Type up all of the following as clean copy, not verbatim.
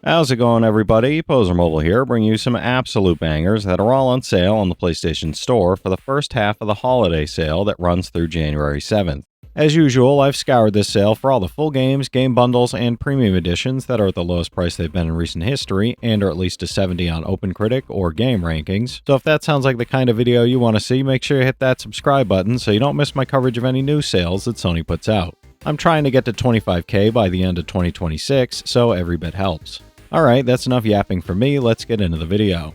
How's it going, everybody? Pozermobil here, bringing you some absolute bangers that are all on sale on the PlayStation Store for the first half of the holiday sale that runs through January 7th. As usual, I've scoured this sale for all the full games, game bundles, and premium editions that are at the lowest price they've been in recent history and are at least a 70 on OpenCritic or Game Rankings. So if that sounds like the kind of video you want to see, make sure you hit that subscribe button so you don't miss my coverage of any new sales that Sony puts out. I'm trying to get to 25K by the end of 2026, so every bit helps. Alright, that's enough yapping for me, let's get into the video.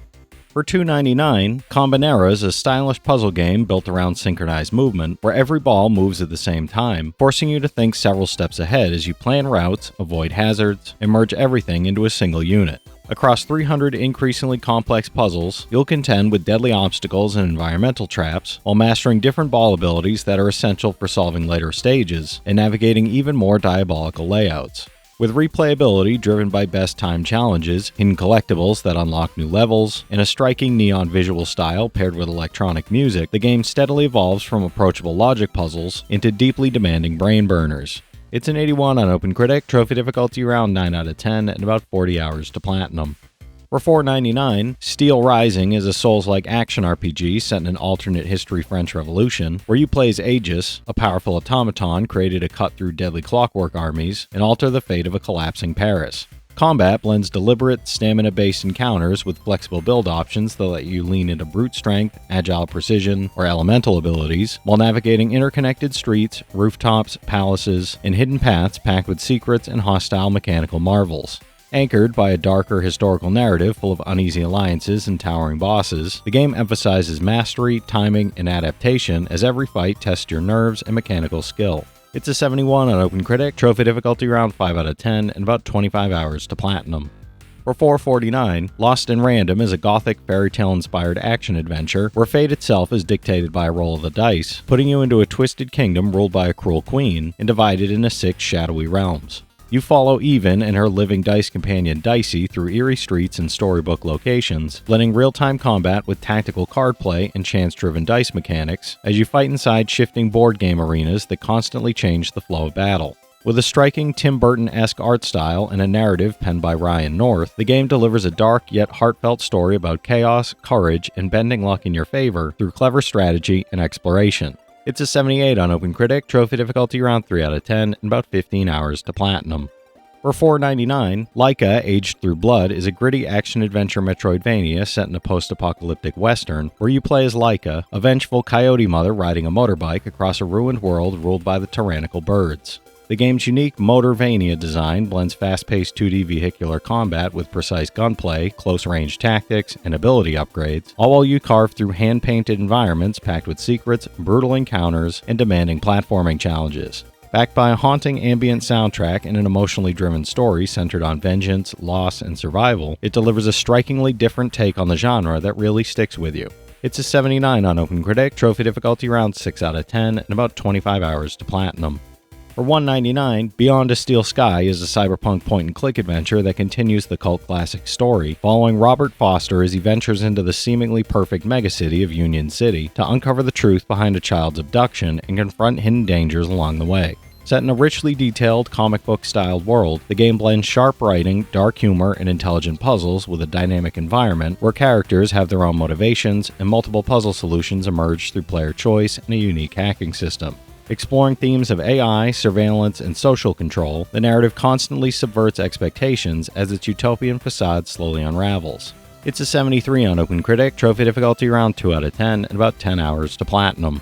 For $2.99, Kombinera is a stylish puzzle game built around synchronized movement, where every ball moves at the same time, forcing you to think several steps ahead as you plan routes, avoid hazards, and merge everything into a single unit. Across 300 increasingly complex puzzles, you'll contend with deadly obstacles and environmental traps, while mastering different ball abilities that are essential for solving later stages, and navigating even more diabolical layouts. With replayability driven by best time challenges, hidden collectibles that unlock new levels, and a striking neon visual style paired with electronic music, the game steadily evolves from approachable logic puzzles into deeply demanding brain burners. It's an 81 on OpenCritic, trophy difficulty around 9 out of 10, and about 40 hours to platinum. For $4.99, Steelrising is a Souls-like action RPG set in an alternate history French Revolution, where you play as Aegis, a powerful automaton created to cut through deadly clockwork armies and alter the fate of a collapsing Paris. Combat blends deliberate, stamina-based encounters with flexible build options that let you lean into brute strength, agile precision, or elemental abilities, while navigating interconnected streets, rooftops, palaces, and hidden paths packed with secrets and hostile mechanical marvels. Anchored by a darker historical narrative full of uneasy alliances and towering bosses, the game emphasizes mastery, timing, and adaptation as every fight tests your nerves and mechanical skill. It's a 71 on OpenCritic, trophy difficulty around 5 out of 10, and about 25 hours to platinum. For $4.49, Lost in Random is a gothic fairy tale-inspired action-adventure where fate itself is dictated by a roll of the dice, putting you into a twisted kingdom ruled by a cruel queen and divided into 6 shadowy realms. You follow Even and her living dice companion Dicey through eerie streets and storybook locations, blending real-time combat with tactical card play and chance-driven dice mechanics as you fight inside shifting board game arenas that constantly change the flow of battle. With a striking Tim Burton-esque art style and a narrative penned by Ryan North, the game delivers a dark yet heartfelt story about chaos, courage, and bending luck in your favor through clever strategy and exploration. It's a 78 on OpenCritic, trophy difficulty around 3 out of 10, and about 15 hours to platinum. For $4.99, Laika Aged Through Blood is a gritty action-adventure Metroidvania set in a post-apocalyptic western where you play as Laika, a vengeful coyote mother riding a motorbike across a ruined world ruled by the tyrannical birds. The game's unique Motorvania design blends fast-paced 2D vehicular combat with precise gunplay, close-range tactics, and ability upgrades, all while you carve through hand-painted environments packed with secrets, brutal encounters, and demanding platforming challenges. Backed by a haunting ambient soundtrack and an emotionally driven story centered on vengeance, loss, and survival, it delivers a strikingly different take on the genre that really sticks with you. It's a 79 on OpenCritic, trophy difficulty around 6 out of 10, and about 25 hours to platinum. For $1.99, Beyond a Steel Sky is a cyberpunk point-and-click adventure that continues the cult classic story, following Robert Foster as he ventures into the seemingly perfect megacity of Union City to uncover the truth behind a child's abduction and confront hidden dangers along the way. Set in a richly detailed, comic book-styled world, the game blends sharp writing, dark humor, and intelligent puzzles with a dynamic environment where characters have their own motivations and multiple puzzle solutions emerge through player choice and a unique hacking system. Exploring themes of AI, surveillance, and social control, the narrative constantly subverts expectations as its utopian facade slowly unravels. It's a 73 on OpenCritic, trophy difficulty around 2 out of 10, and about 10 hours to platinum.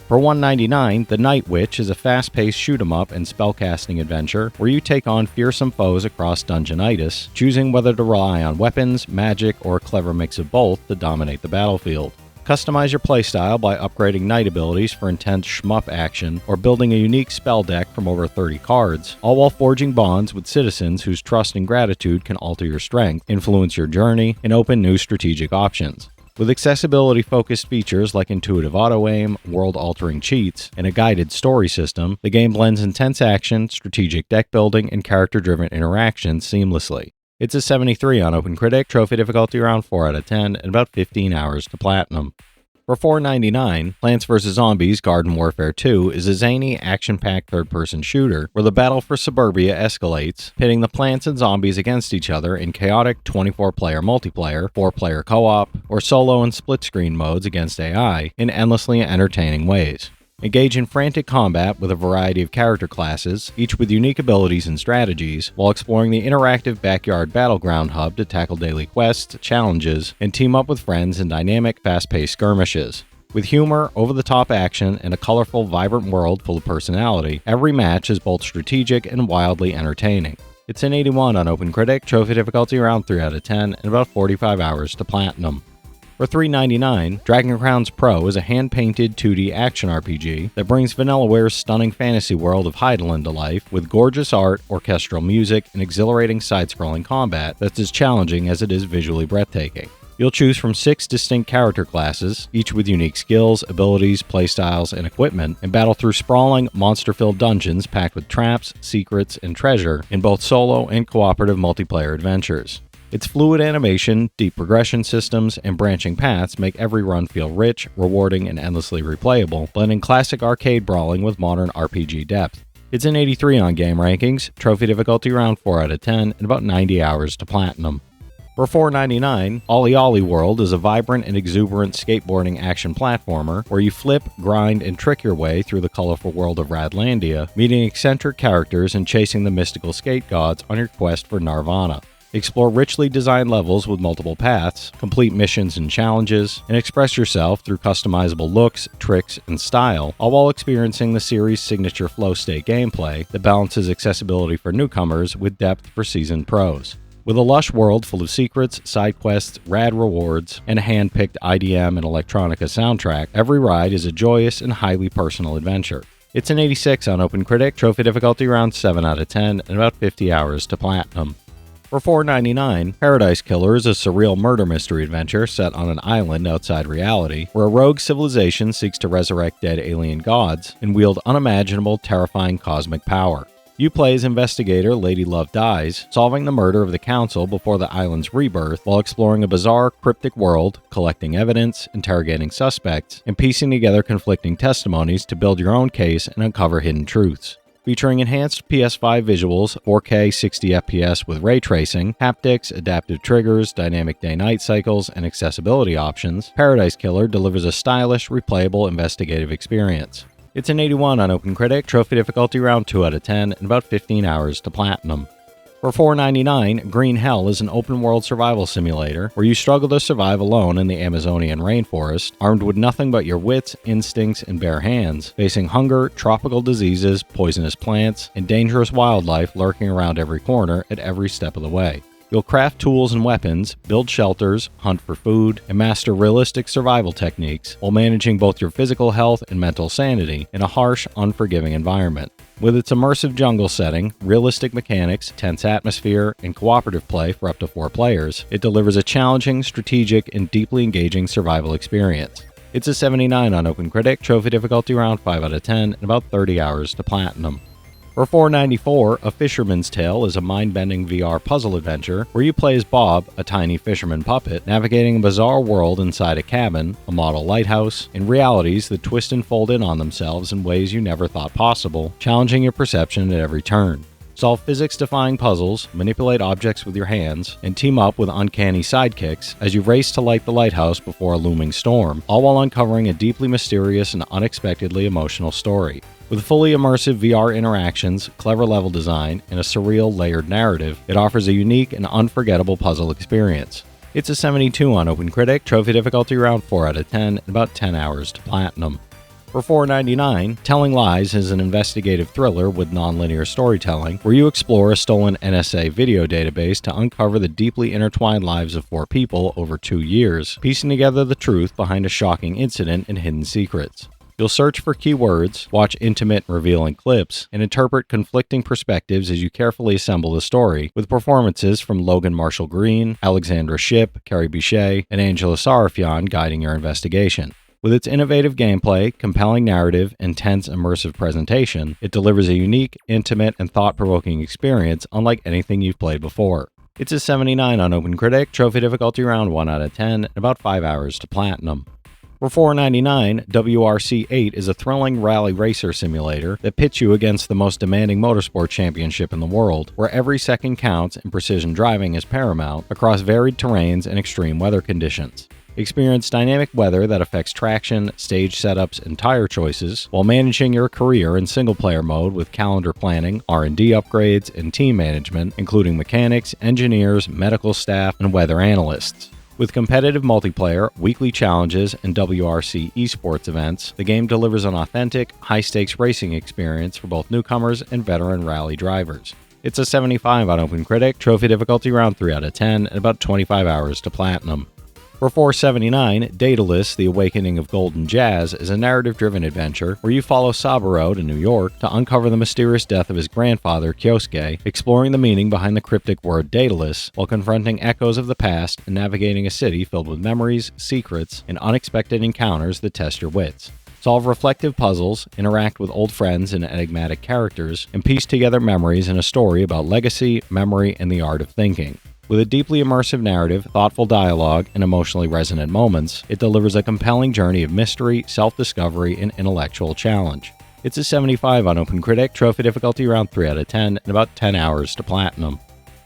For $1.99, The Night Witch is a fast-paced shoot-'em-up and spellcasting adventure where you take on fearsome foes across Dungeonitis, choosing whether to rely on weapons, magic, or a clever mix of both to dominate the battlefield. Customize your playstyle by upgrading night abilities for intense shmup action or building a unique spell deck from over 30 cards, all while forging bonds with citizens whose trust and gratitude can alter your strength, influence your journey, and open new strategic options. With accessibility-focused features like intuitive auto-aim, world-altering cheats, and a guided story system, the game blends intense action, strategic deck building, and character-driven interactions seamlessly. It's a 73 on OpenCritic, trophy difficulty around 4 out of 10, and about 15 hours to platinum. For $4.99, Plants vs. Zombies Garden Warfare 2 is a zany, action-packed third-person shooter where the battle for suburbia escalates, pitting the plants and zombies against each other in chaotic 24-player multiplayer, 4-player co-op, or solo and split-screen modes against AI in endlessly entertaining ways. Engage in frantic combat with a variety of character classes, each with unique abilities and strategies, while exploring the interactive backyard battleground hub to tackle daily quests, challenges, and team up with friends in dynamic, fast-paced skirmishes. With humor, over-the-top action, and a colorful, vibrant world full of personality, every match is both strategic and wildly entertaining. It's an 81 on OpenCritic, trophy difficulty around 3 out of 10, and about 45 hours to platinum. For $3.99, Dragon Crowns Pro is a hand-painted 2D action RPG that brings Vanillaware's stunning fantasy world of Heidelin to life with gorgeous art, orchestral music, and exhilarating side-scrolling combat that's as challenging as it is visually breathtaking. You'll choose from 6 distinct character classes, each with unique skills, abilities, playstyles, and equipment, and battle through sprawling, monster-filled dungeons packed with traps, secrets, and treasure in both solo and cooperative multiplayer adventures. Its fluid animation, deep progression systems, and branching paths make every run feel rich, rewarding, and endlessly replayable, blending classic arcade brawling with modern RPG depth. It's an 83 on Game Rankings, trophy difficulty around 4 out of 10, and about 90 hours to platinum. For $4.99, OlliOlli World is a vibrant and exuberant skateboarding action platformer where you flip, grind, and trick your way through the colorful world of Radlandia, meeting eccentric characters and chasing the mystical skate gods on your quest for Nirvana. Explore richly designed levels with multiple paths, complete missions and challenges, and express yourself through customizable looks, tricks, and style, all while experiencing the series' signature flow state gameplay that balances accessibility for newcomers with depth for seasoned pros. With a lush world full of secrets, side quests, rad rewards, and a hand-picked IDM and electronica soundtrack, every ride is a joyous and highly personal adventure. It's an 86 on OpenCritic, trophy difficulty around 7 out of 10, and about 50 hours to platinum. For $4.99, Paradise Killer is a surreal murder mystery adventure set on an island outside reality, where a rogue civilization seeks to resurrect dead alien gods and wield unimaginable, terrifying cosmic power. You play as investigator Lady Love Dies, solving the murder of the Council before the island's rebirth while exploring a bizarre, cryptic world, collecting evidence, interrogating suspects, and piecing together conflicting testimonies to build your own case and uncover hidden truths. Featuring enhanced PS5 visuals, 4K 60 FPS with ray tracing, haptics, adaptive triggers, dynamic day-night cycles, and accessibility options, Paradise Killer delivers a stylish, replayable investigative experience. It's an 81 on OpenCritic, trophy difficulty around 2 out of 10, and about 15 hours to platinum. For $4.99, Green Hell is an open-world survival simulator where you struggle to survive alone in the Amazonian rainforest, armed with nothing but your wits, instincts, and bare hands, facing hunger, tropical diseases, poisonous plants, and dangerous wildlife lurking around every corner at every step of the way. You'll craft tools and weapons, build shelters, hunt for food, and master realistic survival techniques while managing both your physical health and mental sanity in a harsh, unforgiving environment. With its immersive jungle setting, realistic mechanics, tense atmosphere, and cooperative play for up to 4 players, it delivers a challenging, strategic, and deeply engaging survival experience. It's a 79 on OpenCritic, trophy difficulty around 5 out of 10, and about 30 hours to platinum. For $4.94, A Fisherman's Tale is a mind-bending VR puzzle adventure where you play as Bob, a tiny fisherman puppet, navigating a bizarre world inside a cabin, a model lighthouse, and realities that twist and fold in on themselves in ways you never thought possible, challenging your perception at every turn. Solve physics-defying puzzles, manipulate objects with your hands, and team up with uncanny sidekicks as you race to light the lighthouse before a looming storm, all while uncovering a deeply mysterious and unexpectedly emotional story. With fully immersive VR interactions, clever level design, and a surreal, layered narrative, it offers a unique and unforgettable puzzle experience. It's a 72 on OpenCritic, trophy difficulty around 4 out of 10, and about 10 hours to platinum. For $4.99, Telling Lies is an investigative thriller with non-linear storytelling, where you explore a stolen NSA video database to uncover the deeply intertwined lives of 4 people over 2 years, piecing together the truth behind a shocking incident and hidden secrets. You'll search for keywords, watch intimate and revealing clips, and interpret conflicting perspectives as you carefully assemble the story, with performances from Logan Marshall Green, Alexandra Shipp, Carrie Bichet, and Angela Sarafian guiding your investigation. With its innovative gameplay, compelling narrative, and tense, immersive presentation, it delivers a unique, intimate, and thought-provoking experience unlike anything you've played before. It's a 79 on OpenCritic, trophy difficulty around 1 out of 10, and about 5 hours to platinum. For $4.99, WRC8 is a thrilling rally racer simulator that pits you against the most demanding motorsport championship in the world, where every second counts and precision driving is paramount across varied terrains and extreme weather conditions. Experience dynamic weather that affects traction, stage setups, and tire choices, while managing your career in single-player mode with calendar planning, R&D upgrades, and team management, including mechanics, engineers, medical staff, and weather analysts. With competitive multiplayer, weekly challenges, and WRC esports events, the game delivers an authentic, high-stakes racing experience for both newcomers and veteran rally drivers. It's a 75 on OpenCritic, trophy difficulty round 3 out of 10, and about 25 hours to platinum. For $4.79, Daedalus, The Awakening of Golden Jazz is a narrative-driven adventure where you follow Saburo to New York to uncover the mysterious death of his grandfather, Kyosuke, exploring the meaning behind the cryptic word Daedalus, while confronting echoes of the past and navigating a city filled with memories, secrets, and unexpected encounters that test your wits. Solve reflective puzzles, interact with old friends and enigmatic characters, and piece together memories in a story about legacy, memory, and the art of thinking. With a deeply immersive narrative, thoughtful dialogue, and emotionally resonant moments, it delivers a compelling journey of mystery, self-discovery, and intellectual challenge. It's a 75 on OpenCritic, trophy difficulty around 3 out of 10, and about 10 hours to platinum.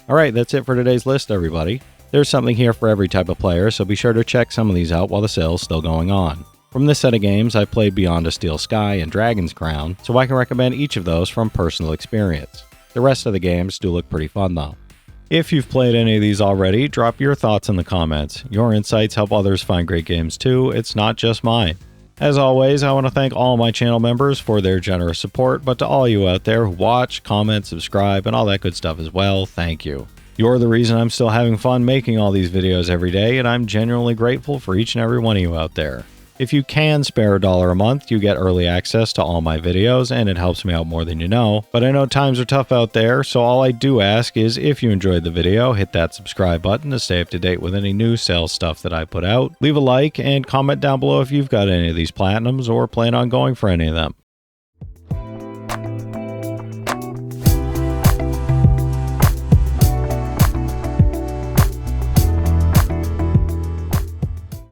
Alright, that's it for today's list, everybody. There's something here for every type of player, so be sure to check some of these out while the sale's still going on. From this set of games, I've played Beyond a Steel Sky and Dragon's Crown, so I can recommend each of those from personal experience. The rest of the games do look pretty fun, though. If you've played any of these already, drop your thoughts in the comments. Your insights help others find great games too, it's not just mine. As always, I want to thank all my channel members for their generous support, but to all you out there who watch, comment, subscribe, and all that good stuff as well, thank you. You're the reason I'm still having fun making all these videos every day, and I'm genuinely grateful for each and every one of you out there. If you can spare $1 a month, you get early access to all my videos, and it helps me out more than you know. But I know times are tough out there, so all I do ask is if you enjoyed the video, hit that subscribe button to stay up to date with any new sales stuff that I put out. Leave a like and comment down below if you've got any of these platinums or plan on going for any of them.